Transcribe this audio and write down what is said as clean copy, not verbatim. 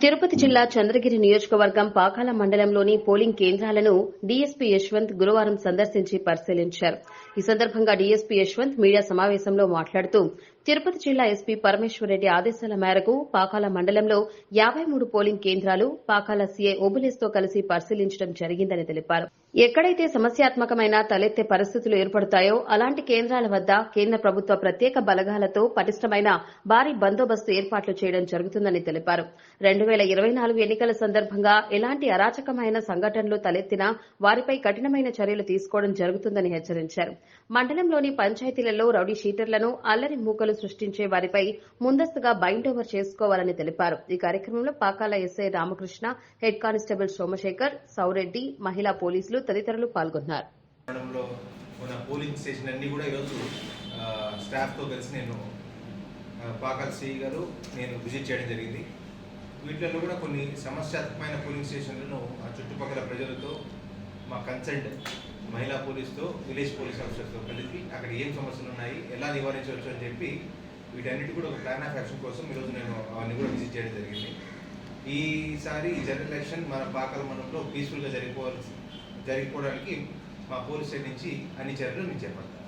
తిరుపతి జిల్లా చంద్రగిరి నియోజకవర్గం పాకాల మండలంలోని పోలింగ్ కేంద్రాలను డీఎస్పీ యశ్వంత్ గురువారం సందర్శించి పరిశీలించారు. ఈ సందర్భంగా డీఎస్పీ యశ్వంత్ మీడియా సమావేశంలో మాట్లాడుతూ తిరుపతి జిల్లా ఎస్పీ పరమేశ్వరరెడ్డి ఆదేశాల మేరకు పాకాల మండలంలో 53 పోలింగ్ కేంద్రాలు పాకాల సీఐ ఓబులేస్తో కలిసి పరిశీలించడం జరిగిందని తెలిపారు. ఎక్కడైతే సమస్యాత్మకమైన తలెత్తే పరిస్థితులు ఏర్పడతాయో అలాంటి కేంద్రాల వద్ద కేంద్ర ప్రభుత్వ ప్రత్యేక బలగాలతో పటిష్టమైన భారీ బందోబస్తు ఏర్పాట్లు చేయడం జరుగుతుందని తెలిపారు. 2024 ఎన్నికల సందర్భంగా ఎలాంటి అరాచకమైన సంఘటనలు తలెత్తినా వారిపై కఠినమైన చర్యలు తీసుకోవడం జరుగుతుందని హెచ్చరించారు. మండలంలోని పంచాయతీలలో రౌడీ షీటర్లను, అల్లరి మూకలు సృష్టించే వారిపై ముందస్తుగా బైండ్ ఓవర్ చేసుకోవాలని తెలిపారు. ఈ కార్యక్రమంలో Pakala SI Ramakrishna, head constable Somashekar, Soureddy, మహిళా పోలీసులు తదితరులు పాల్గొన్నారు. పోలింగ్ స్టేషన్ అన్ని కూడా ఈరోజు స్టాఫ్ తో కలిసి నేను పాకాల సిఐ గారు నేను విజిట్ చేయడం జరిగింది. వీటిలో కూడా కొన్ని సమస్యాత్మకమైన పోలింగ్ స్టేషన్లను ఆ చుట్టుపక్కల ప్రజలతో మా కన్సల్ట్ మహిళా పోలీసుతో, విలేజ్ పోలీస్ ఆఫీసర్తో కలిపి అక్కడ ఏం సమస్యలు ఉన్నాయి, ఎలా నివారించవచ్చు అని చెప్పి వీటన్నిటి కూడా ఒక ప్లాన్ ఆఫ్ యాక్షన్ కోసం ఈరోజు నేను అవన్నీ కూడా విజిట్ చేయడం జరిగింది. ఈసారి ఈ జనరల్ ఎలక్షన్ మన పాకాల మండలంలో పీస్ఫుల్గా జరిగిపోవడానికి మా పోలీస్ సైడ్ నుంచి అన్ని చర్యలు నేను చేపడతాను.